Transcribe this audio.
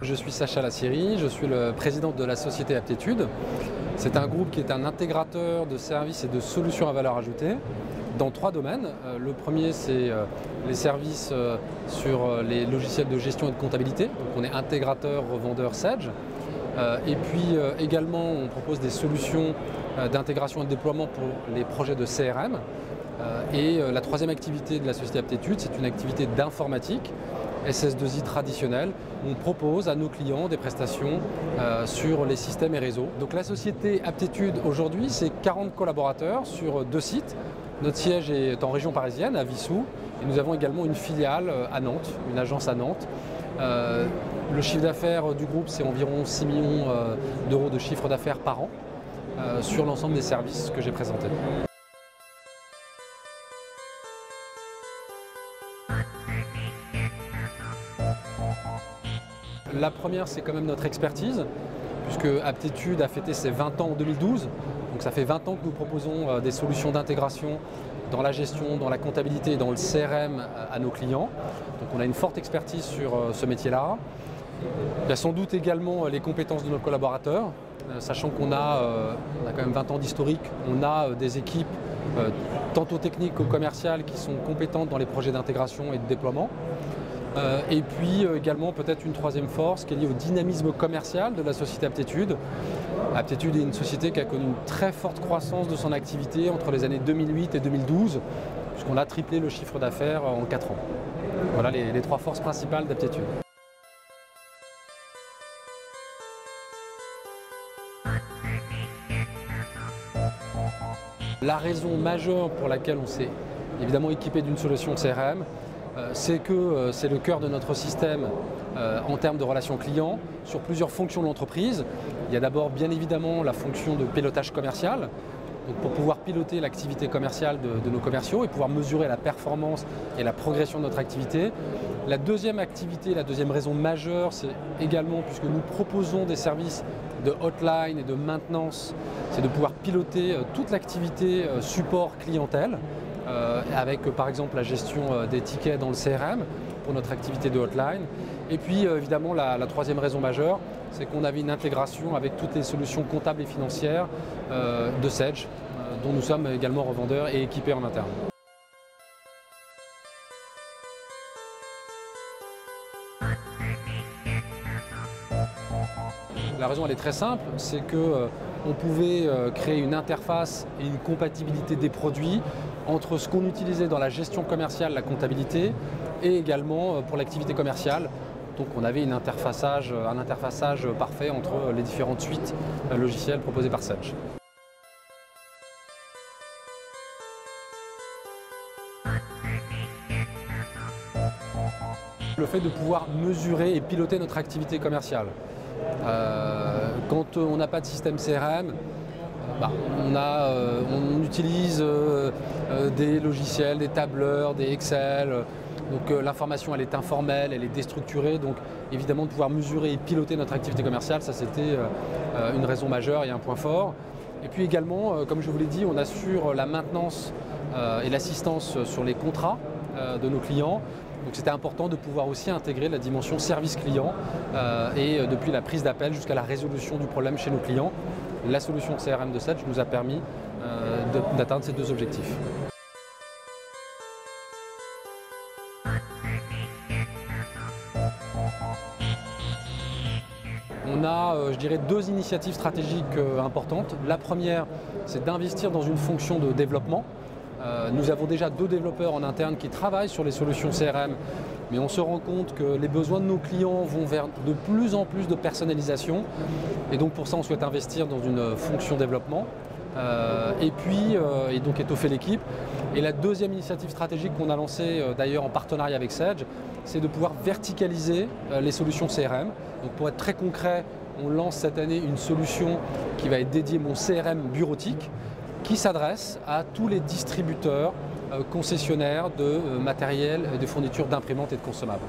Je suis Sacha Lassiri, je suis le président de la société Aptitude. C'est un groupe qui est un intégrateur de services et de solutions à valeur ajoutée dans 3 domaines. Le premier, c'est les services sur les logiciels de gestion et de comptabilité. Donc on est intégrateur, revendeur Sage. Et puis également, on propose des solutions d'intégration et de déploiement pour les projets de CRM. Et la troisième activité de la société Aptitude, c'est une activité d'informatique, SS2I traditionnelle. On propose à nos clients des prestations sur les systèmes et réseaux. Donc la société Aptitude aujourd'hui, c'est 40 collaborateurs sur 2 sites. Notre siège est en région parisienne, à Vissou, et nous avons également une filiale à Nantes, une agence à Nantes. Le chiffre d'affaires du groupe, c'est environ 6 millions d'euros de chiffre d'affaires par an sur l'ensemble des services que j'ai présentés. La première, c'est quand même notre expertise, puisque Aptitude a fêté ses 20 ans en 2012. Donc ça fait 20 ans que nous proposons des solutions d'intégration dans la gestion, dans la comptabilité et dans le CRM à nos clients. Donc on a une forte expertise sur ce métier-là. Il y a sans doute également les compétences de nos collaborateurs, sachant qu'on a quand même 20 ans d'historique. On a des équipes, tantôt techniques que commerciales, qui sont compétentes dans les projets d'intégration et de déploiement. Et puis également peut-être une troisième force qui est liée au dynamisme commercial de la société Aptitude. Aptitude est une société qui a connu une très forte croissance de son activité entre les années 2008 et 2012, puisqu'on a triplé le chiffre d'affaires en 4 ans. Voilà les 3 forces principales d'Aptitude. La raison majeure pour laquelle on s'est évidemment équipé d'une solution CRM, c'est que c'est le cœur de notre système en termes de relations clients sur plusieurs fonctions de l'entreprise. Il y a d'abord bien évidemment la fonction de pilotage commercial, donc pour pouvoir piloter l'activité commerciale de nos commerciaux et pouvoir mesurer la performance et la progression de notre activité. La deuxième activité, la deuxième raison majeure, c'est également, puisque nous proposons des services de hotline et de maintenance, c'est de pouvoir piloter toute l'activité support clientèle, avec par exemple la gestion des tickets dans le CRM pour notre activité de hotline. Et puis évidemment la troisième raison majeure, c'est qu'on avait une intégration avec toutes les solutions comptables et financières de Sage, dont nous sommes également revendeurs et équipés en interne. La raison elle est très simple, c'est qu'on pouvait créer une interface et une compatibilité des produits entre ce qu'on utilisait dans la gestion commerciale, la comptabilité, et également pour l'activité commerciale. Donc on avait un interfaçage parfait entre les différentes suites logicielles proposées par Sage. Le fait de pouvoir mesurer et piloter notre activité commerciale. Quand on n'a pas de système CRM, on utilise des logiciels, des tableurs, des Excel. Donc l'information elle est informelle, elle est déstructurée. Donc évidemment de pouvoir mesurer et piloter notre activité commerciale, ça c'était une raison majeure et un point fort. Et puis également, comme je vous l'ai dit, on assure la maintenance et l'assistance sur les contrats de nos clients. Donc c'était important de pouvoir aussi intégrer la dimension service client et depuis la prise d'appel jusqu'à la résolution du problème chez nos clients. La solution CRM de Sage nous a permis d'atteindre ces 2 objectifs. On a, je dirais, 2 initiatives stratégiques importantes. La première, c'est d'investir dans une fonction de développement. Nous avons déjà 2 développeurs en interne qui travaillent sur les solutions CRM, mais on se rend compte que les besoins de nos clients vont vers de plus en plus de personnalisation. Et donc pour ça, on souhaite investir dans une fonction développement et donc étoffer l'équipe. Et la deuxième initiative stratégique qu'on a lancée d'ailleurs en partenariat avec Sage, c'est de pouvoir verticaliser les solutions CRM. Donc pour être très concret, on lance cette année une solution qui va être dédiée mon CRM bureautique, qui s'adresse à tous les distributeurs concessionnaires de matériel et de fourniture d'imprimantes et de consommables.